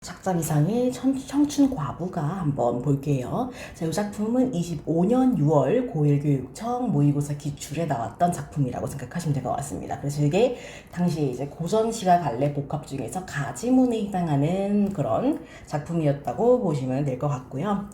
작자 미상의 청춘 과부가 한번 볼게요. 자, 이 작품은 25년 6월 고일교육청 모의고사 기출에 나왔던 작품이라고 생각하시면 될 것 같습니다. 그래서 이게 당시 이제 고전시가 갈래 복합 중에서 가지문에 해당하는 그런 작품이었다고 보시면 될 것 같고요.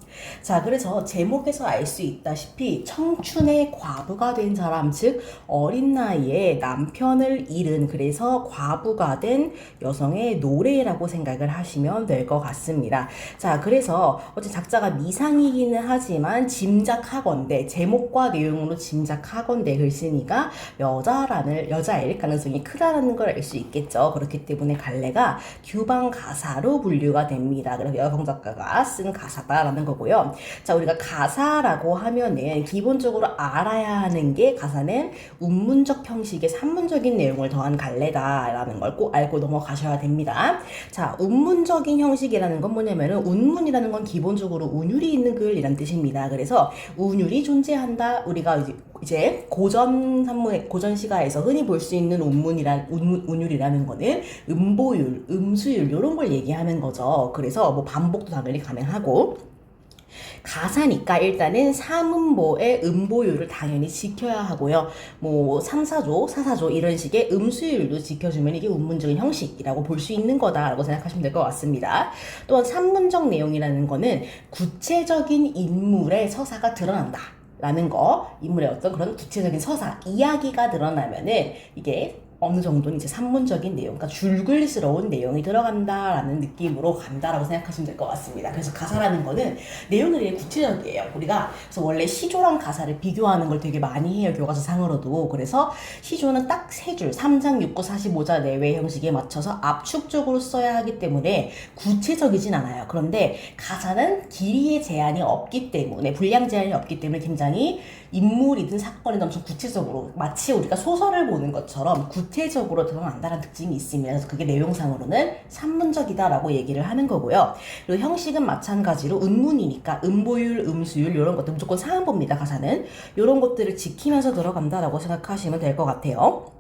자, 그래서 제목에서 알 수 있다시피 청춘의 과부가 된 사람, 즉 어린 나이에 남편을 잃은, 그래서 과부가 된 여성의 노래라고 생각을 하시면 될 것 같습니다. 자, 그래서 어제 작자가 미상이기는 하지만 짐작하건대, 제목과 내용으로 짐작하건대 글쓰니까 여자일 가능성이 크다는 걸 알 수 있겠죠. 그렇기 때문에 갈래가 규방 가사로 분류가 됩니다. 그래서 여성 작가가 쓴 가사다라는 거고요. 자, 우리가 가사라고 하면은 기본적으로 알아야 하는 게, 가사는 운문적 형식의 산문적인 내용을 더한 갈래다라는 걸 꼭 알고 넘어가셔야 됩니다. 자, 운문적인 형식이라는 건 뭐냐면은, 운문이라는 건 기본적으로 운율이 있는 글이란 뜻입니다. 그래서 운율이 존재한다. 우리가 이제 고전 시가에서 흔히 볼 수 있는 운율이라는 거는 음보율, 음수율 이런 걸 얘기하는 거죠. 그래서 뭐 반복도 당연히 가능하고, 가사니까 일단은 삼음보의 음보율을 당연히 지켜야 하고요. 뭐 3사조, 4사조 이런 식의 음수율도 지켜주면 이게 운문적인 형식이라고 볼 수 있는 거다라고 생각하시면 될 것 같습니다. 또한 산문적 내용이라는 거는 구체적인 인물의 서사가 드러난다 라는 거, 인물의 어떤 그런 구체적인 서사, 이야기가 드러나면은 이게 어느 정도는 이제 산문적인 내용, 그러니까 줄글스러운 내용이 들어간다라는 느낌으로 간다라고 생각하시면 될 것 같습니다. 그래서 가사라는 거는 내용이 되게 구체적이에요. 우리가 그래서 원래 시조랑 가사를 비교하는 걸 되게 많이 해요, 교과서상으로도. 그래서 시조는 딱 3줄, 3장 6구 45자 내외 형식에 맞춰서 압축적으로 써야 하기 때문에 구체적이진 않아요. 그런데 가사는 길이의 제한이 없기 때문에, 분량 제한이 없기 때문에 굉장히 인물이든 사건이든 엄청 구체적으로, 마치 우리가 소설을 보는 것처럼 구체적으로 드러난다는 특징이 있습니다. 그래서 그게 내용상으로는 산문적이다라고 얘기를 하는 거고요. 그리고 형식은 마찬가지로 운문이니까 음보율, 음수율 이런 것들 무조건 상음보입니다. 가사는 이런 것들을 지키면서 들어간다라고 생각하시면 될 것 같아요.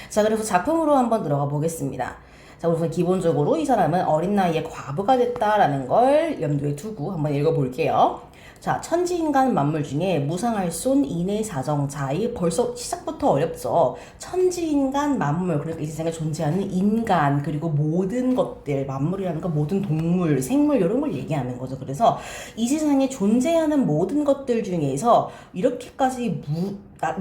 자, 그래서 작품으로 한번 들어가 보겠습니다. 자, 우선 기본적으로 이 사람은 어린 나이에 과부가 됐다라는 걸 염두에 두고 한번 읽어볼게요. 자, 천지인간 만물 중에 무상할 손 인의 사정. 자, 이 벌써 시작부터 어렵죠. 천지인간 만물, 그러니까 이 세상에 존재하는 인간, 그리고 모든 것들, 만물이라는 건 모든 동물, 생물 이런 걸 얘기하는 거죠. 그래서 이 세상에 존재하는 모든 것들 중에서 이렇게까지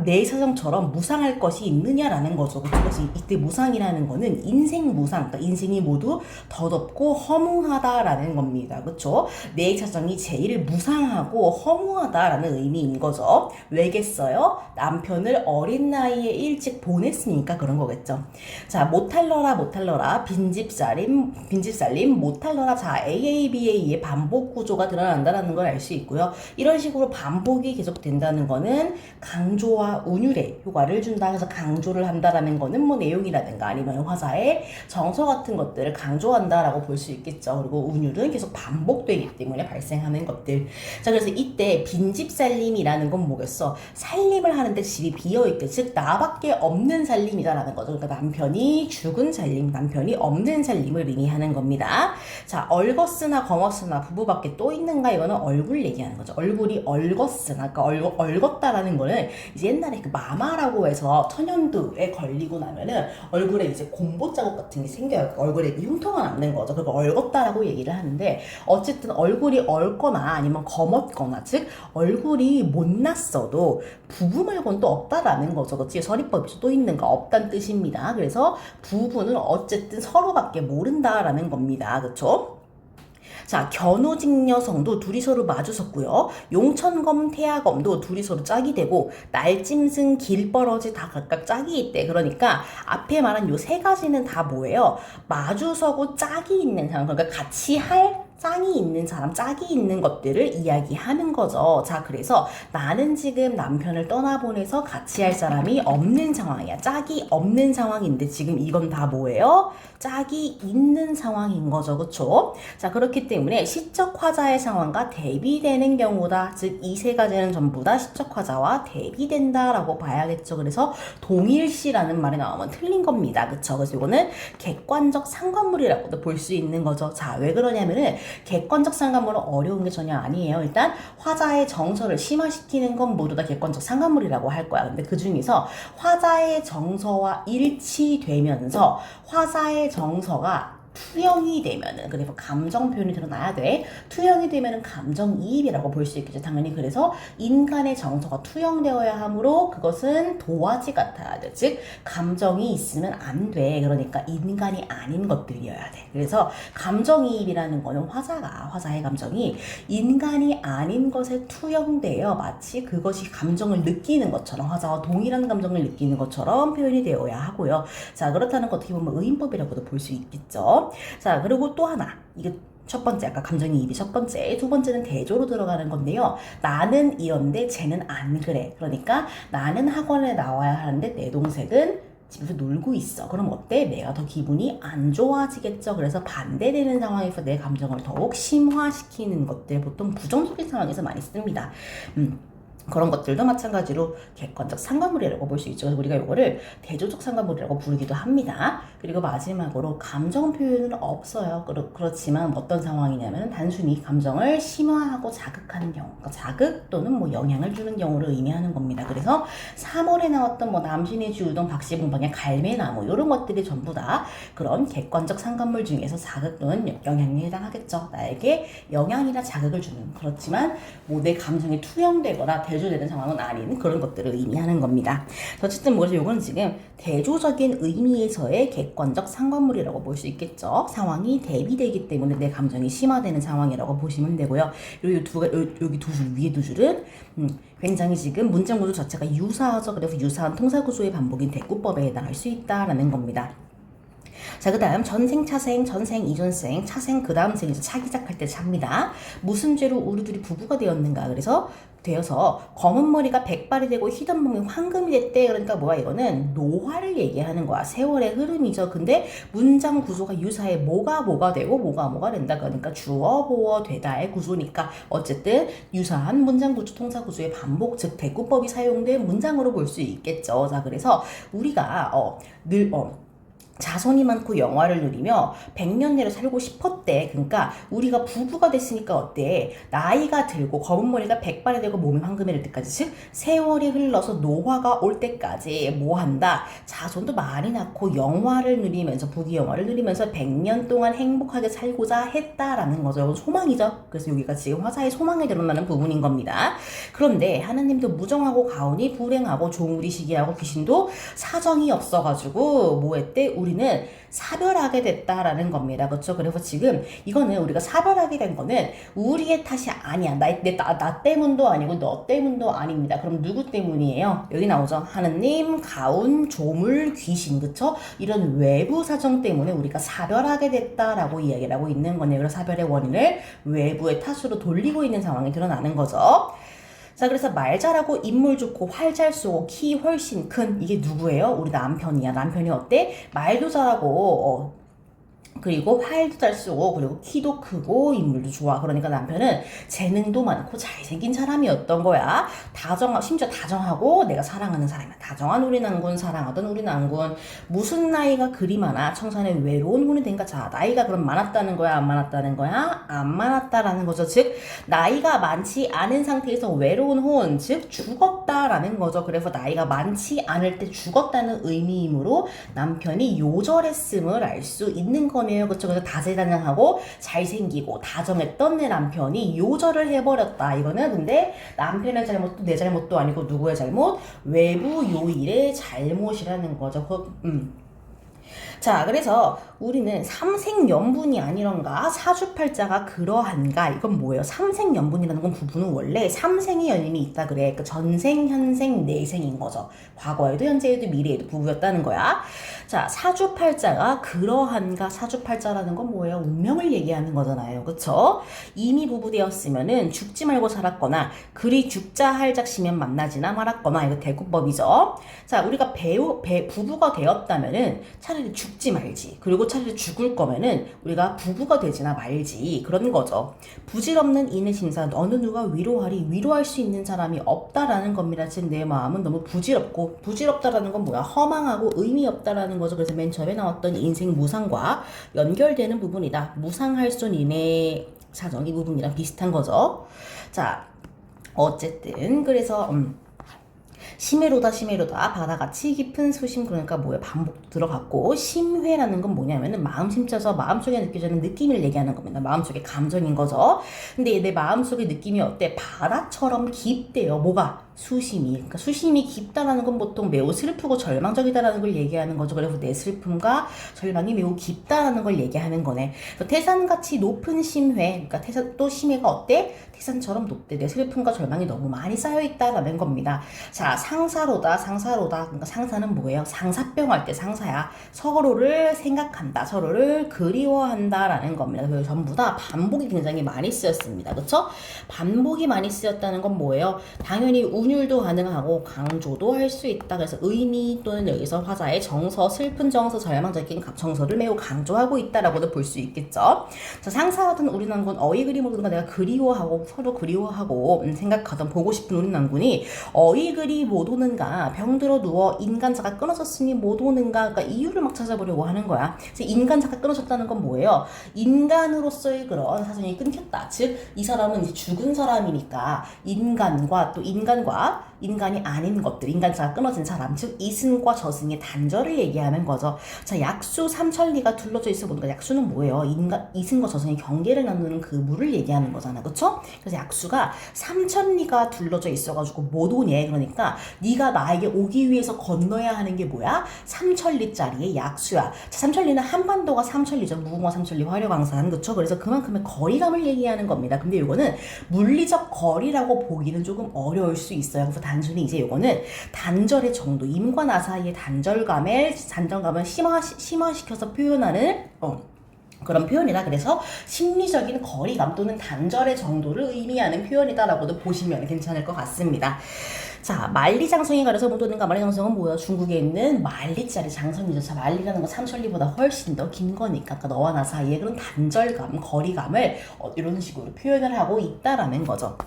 내 사정처럼 무상할 것이 있느냐라는 거죠. 그래서 이때 무상이라는 거는 인생 무상, 그러니까 인생이 모두 덧없고 허무하다라는 겁니다. 그렇죠? 내 사정이 제일 무상하고 허무하다라는 의미인 거죠. 왜겠어요? 남편을 어린 나이에 일찍 보냈으니까 그런 거겠죠. 자, 못할러라, 빈집살림, 못할러라. 자, AABA의 반복 구조가 드러난다는 걸 알 수 있고요. 이런 식으로 반복이 계속된다는 거는 강조와 운율에 효과를 준다. 그래서 강조를 한다라는 거는 뭐 내용이라든가 아니면 화사의 정서 같은 것들을 강조한다라고 볼 수 있겠죠. 그리고 운율은 계속 반복되기 때문에 발생하는 것들. 자, 그래서 이때 빈집살림이라는 건 뭐겠어? 살림을 하는데 집이 비어있대. 즉 나밖에 없는 살림이다라는 거죠. 그러니까 남편이 죽은 살림, 남편이 없는 살림을 의미하는 겁니다. 자, 얼거스나 검었으나 부부밖에 또 있는가? 이거는 얼굴 얘기하는 거죠. 얼굴이 얼거스나, 그러니까 얼었다라는 거는 이제 옛날에 그 마마라고 해서 천연두에 걸리고 나면은 얼굴에 이제 공보 자국 같은 게 생겨요. 얼굴에 흉터가 남는 거죠. 그걸 얼었다라고 얘기를 하는데, 어쨌든 얼굴이 얼거나 아니면 검었거나, 즉 얼굴이 못났어도 부부 말고는 또 없다라는 거죠. 그치? 서리법에서 또 있는가? 없다는 뜻입니다. 그래서 부부는 어쨌든 서로밖에 모른다라는 겁니다. 그쵸? 자, 견우직녀성도 둘이 서로 마주섰고요. 용천검 태아검도 둘이 서로 짝이 되고, 날짐승 길버러지 다 각각 짝이 있대. 그러니까 앞에 말한 요 3가지는 다 뭐예요? 마주서고 짝이 있는 상황. 그러니까 같이 할 짱이 있는 사람, 짝이 있는 것들을 이야기하는 거죠. 자, 그래서 나는 지금 남편을 떠나보내서 같이 할 사람이 없는 상황이야. 짝이 없는 상황인데 지금 이건 다 뭐예요? 짝이 있는 상황인 거죠. 그쵸? 자, 그렇기 때문에 시적 화자의 상황과 대비되는 경우다. 즉, 이 세 가지는 전부 다 시적 화자와 대비된다라고 봐야겠죠. 그래서 동일시라는 말이 나오면 틀린 겁니다. 그쵸? 그래서 이거는 객관적 상관물이라고도 볼 수 있는 거죠. 자, 왜 그러냐면은 객관적 상관물은 어려운 게 전혀 아니에요. 일단 화자의 정서를 심화시키는 건 모두 다 객관적 상관물이라고 할 거야. 근데 그 중에서 화자의 정서와 일치되면서 화자의 정서가 투영이 되면은, 그래서 감정 표현이 드러나야 돼. 투영이 되면은 감정이입이라고 볼 수 있겠죠. 당연히. 그래서 인간의 정서가 투영되어야 하므로 그것은 도화지 같아야 돼. 즉 감정이 있으면 안 돼. 그러니까 인간이 아닌 것들이어야 돼. 그래서 감정이입이라는 거는 화자의 감정이 인간이 아닌 것에 투영되어 마치 그것이 감정을 느끼는 것처럼, 화자와 동일한 감정을 느끼는 것처럼 표현이 되어야 하고요. 자, 그렇다는 거 어떻게 보면 의인법이라고도 볼 수 있겠죠. 자, 그리고 또 하나, 이게 첫 번째, 아까 감정이입이 첫 번째, 두 번째는 대조로 들어가는 건데요. 나는 이런데 쟤는 안 그래. 그러니까 나는 학원에 나와야 하는데 내 동생은 집에서 놀고 있어. 그럼 어때? 내가 더 기분이 안 좋아지겠죠. 그래서 반대되는 상황에서 내 감정을 더욱 심화시키는 것들, 보통 부정적인 상황에서 많이 씁니다. 그런 것들도 마찬가지로 객관적 상관물이라고 볼 수 있죠. 그래서 우리가 이거를 대조적 상관물이라고 부르기도 합니다. 그리고 마지막으로 감정 표현은 없어요. 그렇지만 어떤 상황이냐면 단순히 감정을 심화하고 자극하는 경우, 그러니까 자극 또는 뭐 영향을 주는 경우를 의미하는 겁니다. 그래서 3월에 나왔던 뭐 남신의 주우동, 박시봉방의 갈매나무, 이런 것들이 전부 다 그런 객관적 상관물 중에서 자극 또는 영향에 해당하겠죠. 나에게 영향이나 자극을 주는, 그렇지만 뭐 내 감정이 투영되거나 대조되는 상황은 아닌 그런 것들을 의미하는 겁니다. 어쨌든 뭐죠? 이거는 지금 대조적인 의미에서의 객관적 상관물이라고 볼 수 있겠죠. 상황이 대비되기 때문에 내 감정이 심화되는 상황이라고 보시면 되고요. 여기 두 줄, 위에 두 줄은 굉장히 지금 문장 구조 자체가 유사하죠. 그래서 유사한 통사 구조의 반복인 대꾸법에 해당할 수 있다라는 겁니다. 자, 그 다음 전생, 차생, 전생, 이전생, 차생, 그 다음 생에서 차기작할 때 차입니다. 무슨 죄로 우리 둘이 부부가 되었는가? 그래서 되어서 검은 머리가 백발이 되고 희던 몸이 황금이 됐대. 그러니까 뭐야, 이거는 노화를 얘기하는 거야. 세월의 흐름이죠. 근데 문장 구조가 유사해. 뭐가 되고 뭐가 된다. 그러니까 주어 보어 되다의 구조니까 어쨌든 유사한 문장 구조, 통사 구조의 반복, 즉 대꾸법이 사용된 문장으로 볼 수 있겠죠. 자, 그래서 우리가 자손이 많고 영화를 누리며 100년 내로 살고 싶었대. 그러니까 우리가 부부가 됐으니까 어때? 나이가 들고 검은 머리가 백발이 되고 몸이 황금이 될 때까지, 즉 세월이 흘러서 노화가 올 때까지 뭐 한다? 자손도 많이 낳고 영화를 누리면서, 부귀 영화를 누리면서 100년 동안 행복하게 살고자 했다라는 거죠. 이건 소망이죠. 그래서 여기가 지금 화자의 소망에 드러나는 부분인 겁니다. 그런데 하느님도 무정하고 가오니 불행하고 종우리 시기하고 귀신도 사정이 없어가지고 뭐 했대? 우리는 사별하게 됐다라는 겁니다. 그렇죠? 그래서 지금 이거는 우리가 사별하게 된 거는 우리의 탓이 아니야. 나 때문도 아니고 너 때문도 아닙니다. 그럼 누구 때문이에요? 여기 나오죠. 하느님, 가운, 조물, 귀신. 그쵸? 이런 외부 사정 때문에 우리가 사별하게 됐다라고 이야기를 하고 있는 거네요. 그래서 사별의 원인을 외부의 탓으로 돌리고 있는 상황이 드러나는 거죠. 자, 그래서 말 잘하고 인물 좋고 활 잘 쏘고 키 훨씬 큰, 이게 누구예요? 우리 남편이야. 남편이 어때? 말도 잘하고 그리고 활도 잘 쓰고 그리고 키도 크고 인물도 좋아. 그러니까 남편은 재능도 많고 잘생긴 사람이었던 거야. 심지어 다정하고 내가 사랑하는 사람이야. 다정한 우리 난군, 사랑하던 우리 난군. 무슨 나이가 그리 많아? 청산에 외로운 혼이 된가? 자, 나이가 그럼 많았다는 거야? 안 많았다는 거야? 안 많았다라는 거죠. 즉 나이가 많지 않은 상태에서 외로운 혼, 즉 죽었다라는 거죠. 그래서 나이가 많지 않을 때 죽었다는 의미이므로 남편이 요절했음을 알 수 있는 거네요. 그렇죠? 그래서 다재다능하고 잘생기고 다정했던 내 남편이 요절을 해버렸다. 이거는 근데 남편의 잘못도 내 잘못도 아니고 누구의 잘못? 외부 요일의 잘못이라는 거죠. 자, 그래서 우리는 삼색연분이 아니런가 사주팔자가 그러한가 이건 뭐예요? 삼색연분이라는 건 부부는 원래 삼생의 연임이 있다 그래. 그 전생, 현생, 내생인 거죠. 과거에도 현재에도 미래에도 부부였다는 거야. 자, 사주팔자가 그러한가 사주팔자라는 건 뭐예요? 운명을 얘기하는 거잖아요. 그쵸? 이미 부부되었으면은 죽지 말고 살았거나 그리 죽자 할 작시면 만나지나 말았거나 이거 대구법이죠. 자, 우리가 부부가 되었다면은 차라리 죽지 말지. 그리고 차라리 죽을 거면은 우리가 부부가 되지나 말지. 그런 거죠. 부질없는 인의 심사 어느 누가 위로하리 위로할 수 있는 사람이 없다라는 겁니다. 지금 내 마음은 너무 부질없고 부질없다라는 건 뭐야? 허망하고 의미 없다라는 거죠. 그래서 맨 처음에 나왔던 인생 무상과 연결되는 부분이다. 무상할 쏜 인의 사정 이 부분이랑 비슷한 거죠. 자, 어쨌든 그래서 심해로다 바다같이 깊은 수심 그러니까 뭐야 반복 들어갔고 심회라는 건 뭐냐면은 마음 심자서 마음속에 느껴지는 느낌을 얘기하는 겁니다. 마음속에 감정인 거죠. 근데 내 마음속의 느낌이 어때? 바다처럼 깊대요. 뭐가? 수심이. 그러니까 수심이 깊다라는 건 보통 매우 슬프고 절망적이다라는 걸 얘기하는 거죠. 그래서 내 슬픔과 절망이 매우 깊다라는 걸 얘기하는 거네. 태산같이 높은 심회. 그러니까 태산 또 심회가 어때? 태산처럼 높대. 내 슬픔과 절망이 너무 많이 쌓여있다라는 겁니다. 자, 상사로다. 그러니까 상사는 뭐예요? 상사병 할 때 상사야. 서로를 생각한다. 서로를 그리워한다라는 겁니다. 그래서 전부 다 반복이 굉장히 많이 쓰였습니다. 그쵸? 반복이 많이 쓰였다는 건 뭐예요? 당연히 운율도 가능하고 강조도 할 수 있다. 그래서 의미 또는 여기서 화자의 정서, 슬픈 정서, 절망적인 정서를 매우 강조하고 있다라고도 볼 수 있겠죠. 자, 상사하던 우리 난군 어이 그리모든가 내가 그리워하고 서로 그리워하고 생각하던 보고 싶은 우리 난군이 어이 그리 못 오는가 병들어 누워 인간사가 끊어졌으니 못 오는가 그러니까 이유를 막 찾아보려고 하는 거야. 그래서 인간사가 끊어졌다는 건 뭐예요? 인간으로서의 그런 사정이 끊겼다. 즉 이 사람은 이제 죽은 사람이니까 인간과 또 인간이 아닌 것들, 인간사가 끊어진 사람, 즉 이승과 저승의 단절을 얘기하는 거죠. 자, 약수 삼천리가 둘러져 있어 보니까 약수는 뭐예요? 이승과 저승의 경계를 나누는 그 물을 얘기하는 거잖아, 그쵸? 그래서 약수가 삼천리가 둘러져 있어가지고 못 오네. 그러니까 네가 나에게 오기 위해서 건너야 하는 게 뭐야? 삼천리짜리의 약수야. 자, 삼천리는 한반도가 삼천리죠. 무궁화 삼천리 화려광산, 그쵸? 그래서 그만큼의 거리감을 얘기하는 겁니다. 근데 이거는 물리적 거리라고 보기는 조금 어려울 수 있어요. 그래서 단순히 이제 이거는 단절의 정도, 임과 나 사이의 단절감을 심화시켜서 표현하는 그런 표현이다. 그래서 심리적인 거리감 또는 단절의 정도를 의미하는 표현이다라고도 보시면 괜찮을 것 같습니다. 자, 만리장성이 가려서 못 오는가? 만리장성은 뭐야? 중국에 있는 만리짜리 장성이죠. 자, 만리라는 건 삼천리보다 훨씬 더 긴 거니까. 그러니까 너와 나 사이에 그런 단절감, 거리감을 이런 식으로 표현을 하고 있다라는 거죠.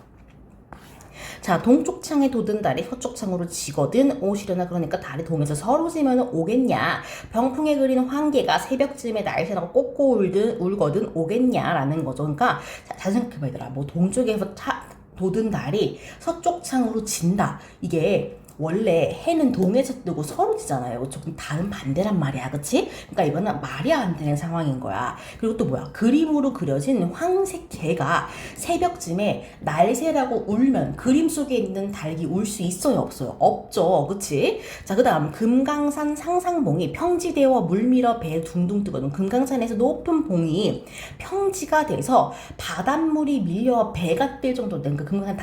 자, 동쪽 창에 돋은 달이 서쪽 창으로 지거든 오시려나. 그러니까 달이 동에서 서로 지면 오겠냐. 병풍에 그린 황계가 새벽쯤에 날새라고 꽂고 울거든 오겠냐라는 거죠. 그러니까 잘 생각해봐 얘들아. 뭐 동쪽에서 돋은 달이 서쪽 창으로 진다. 이게 원래 해는 동에서 뜨고 서로 지잖아요. 조금 다른 반대란 말이야. 그치? 그러니까 이거는 말이 안 되는 상황인 거야. 그리고 또 뭐야? 그림으로 그려진 황색 개가 새벽쯤에 날새라고 울면 그림 속에 있는 닭이 울 수 있어요? 없어요? 없죠. 그치? 자, 그 다음 금강산 상상봉이 평지되어 물밀어 배 둥둥 뜨거든. 금강산에서 높은 봉이 평지가 돼서 바닷물이 밀려 배가 뜰 정도 된 그 금강산이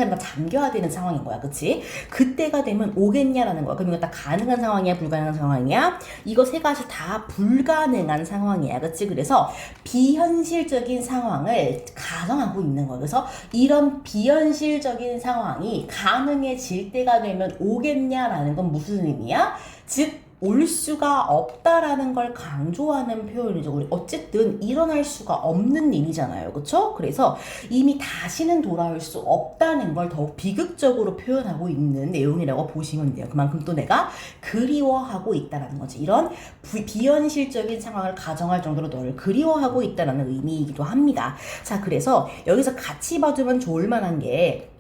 다 잠겨야 되는 상황인 거야. 그치? 그때가 되면 오겠냐라는 거야. 그럼 이거 다 가능한 상황이야? 불가능한 상황이야? 이거 세 가지 다 불가능한 상황이야. 그치? 그래서 비현실적인 상황을 가정하고 있는 거야. 그래서 이런 비현실적인 상황이 가능해질 때가 되면 오겠냐라는 건 무슨 의미야? 즉 올 수가 없다라는 걸 강조하는 표현이죠. 우리 어쨌든 일어날 수가 없는 일이잖아요. 그쵸? 그래서 이미 다시는 돌아올 수 없다는 걸 더욱 비극적으로 표현하고 있는 내용이라고 보시면 돼요. 그만큼 또 내가 그리워하고 있다는 거지. 이런 비현실적인 상황을 가정할 정도로 너를 그리워하고 있다는 의미이기도 합니다. 자, 그래서 여기서 같이 봐주면 좋을 만한 게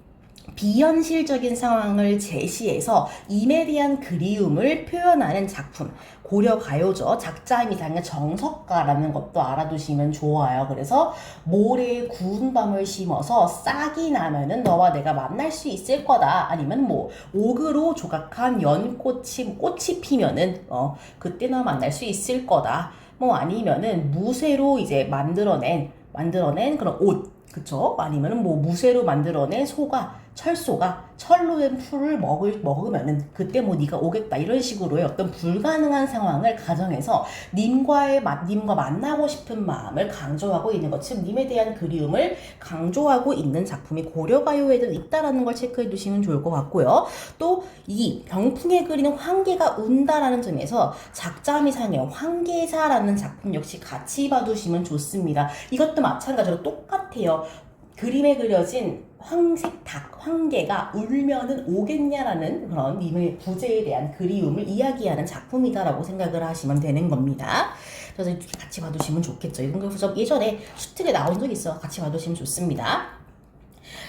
비현실적인 상황을 제시해서 임에 대한 그리움을 표현하는 작품. 고려가요죠. 작자미상의 정석가라는 것도 알아두시면 좋아요. 그래서 모래에 구운 밤을 심어서 싹이 나면은 너와 내가 만날 수 있을 거다. 아니면 뭐 옥으로 조각한 꽃이 피면은 그때 너 만날 수 있을 거다. 뭐 아니면은 무쇠로 이제 만들어낸 그런 옷, 그쵸? 아니면은 뭐 무쇠로 만들어낸 철소가 철로 된 풀을 먹으면은 그때 뭐 네가 오겠다, 이런 식으로의 어떤 불가능한 상황을 가정해서 님과 만나고 싶은 마음을 강조하고 있는 것, 즉 님에 대한 그리움을 강조하고 있는 작품이 고려가요에도 있다라는 걸 체크해 두시면 좋을 것 같고요. 또 이 병풍에 그리는 황계가 운다라는 점에서 작자미상의 황계사라는 작품 역시 같이 봐두시면 좋습니다. 이것도 마찬가지로 똑같아요. 그림에 그려진 황색 닭, 황계가 울면은 오겠냐라는 그런 님의 부재에 대한 그리움을 이야기하는 작품이다라고 생각을 하시면 되는 겁니다. 그래서 같이 봐두시면 좋겠죠. 이런 거 예전에 수특에 나온 적이 있어. 같이 봐두시면 좋습니다.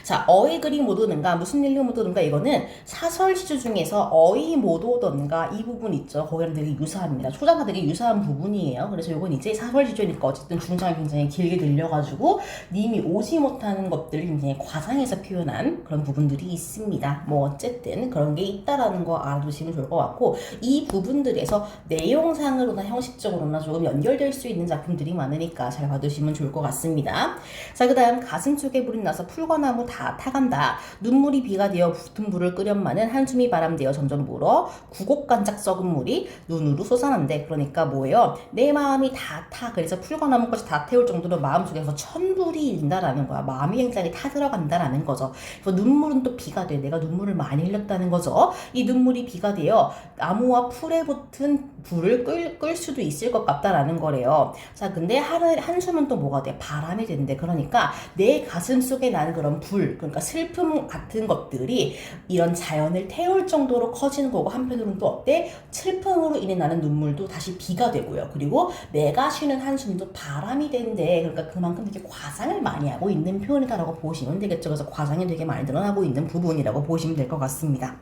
자, 어이 그리 못 오는가, 무슨 일로 못 오는가, 이거는 사설 시조 중에서 어이 못 오던가 이 부분 있죠. 거기랑 되게 유사합니다. 초장과 되게 유사한 부분이에요. 그래서 이건 이제 사설 시조니까 어쨌든 중장이 굉장히 길게 들려가지고 님이 오지 못하는 것들을 굉장히 과장해서 표현한 그런 부분들이 있습니다. 뭐 어쨌든 그런 게 있다라는 거 알아두시면 좋을 것 같고, 이 부분들에서 내용상으로나 형식적으로나 조금 연결될 수 있는 작품들이 많으니까 잘 봐두시면 좋을 것 같습니다. 자, 그 다음 가슴 속에 불이 나서 풀과나무 다 타간다. 눈물이 비가 되어 붙은 불을 끄련마는 한숨이 바람되어 점점 불어 구곡간짝 썩은 물이 눈으로 솟아난대. 그러니까 뭐예요? 내 마음이 다 타. 그래서 풀과 나무까지 다 태울 정도로 마음속에서 천불이 일다라는 거야. 마음이 굉장히 타들어간다라는 거죠. 그래서 눈물은 또 비가 돼. 내가 눈물을 많이 흘렸다는 거죠. 이 눈물이 비가 되어 나무와 풀에 붙은 불을 끌 수도 있을 것 같다라는 거래요. 자, 근데 한숨은 또 뭐가 돼? 바람이 된대. 그러니까 내 가슴 속에 나는 그런 불, 그러니까 슬픔 같은 것들이 이런 자연을 태울 정도로 커지는 거고, 한편으로는 또 어때? 슬픔으로 인해 나는 눈물도 다시 비가 되고요. 그리고 내가 쉬는 한숨도 바람이 된대. 그러니까 그만큼 되게 과장을 많이 하고 있는 표현이다라고 보시면 되겠죠. 그래서 과장이 되게 많이 드러나고 있는 부분이라고 보시면 될 것 같습니다.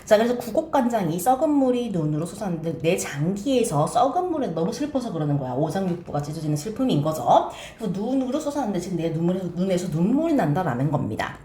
자, 그래서 구곡간장이 썩은 물이 눈으로 솟았는데 내 장기에서 썩은 물에 너무 슬퍼서 그러는 거야. 오장육부가 찢어지는 슬픔인 거죠. 그래서 눈으로 솟았는데 지금 내 눈에서 눈물이 난다라는 겁니다.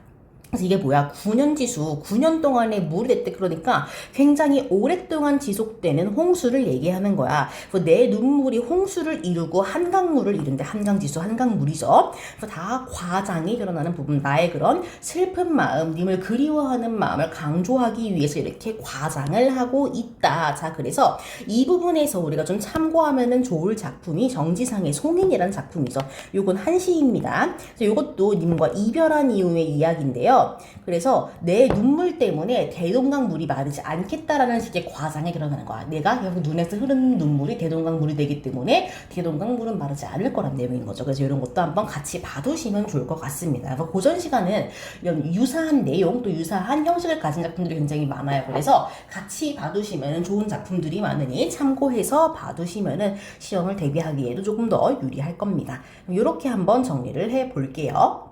그래서 이게 뭐야? 9년 지수, 9년 동안에 물이 됐대. 그러니까 굉장히 오랫동안 지속되는 홍수를 얘기하는 거야. 그래서 내 눈물이 홍수를 이루고 한강물을 이룬데, 한강지수, 한강물이죠. 그래서 다 과장이 드러나는 부분, 나의 그런 슬픈 마음, 님을 그리워하는 마음을 강조하기 위해서 이렇게 과장을 하고 있다. 자, 그래서 이 부분에서 우리가 좀 참고하면 좋을 작품이 정지상의 송인이라는 작품이죠. 요건 한시입니다. 그래서 요것도 님과 이별한 이후의 이야기인데요. 그래서 내 눈물 때문에 대동강 물이 마르지 않겠다라는 식의 과장에 들어가는 거야. 내가 결국 눈에서 흐르는 눈물이 대동강 물이 되기 때문에 대동강 물은 마르지 않을 거란 내용인 거죠. 그래서 이런 것도 한번 같이 봐두시면 좋을 것 같습니다. 고전 시간은 이런 유사한 내용, 또 유사한 형식을 가진 작품들이 굉장히 많아요. 그래서 같이 봐두시면 좋은 작품들이 많으니 참고해서 봐두시면 시험을 대비하기에도 조금 더 유리할 겁니다. 이렇게 한번 정리를 해볼게요.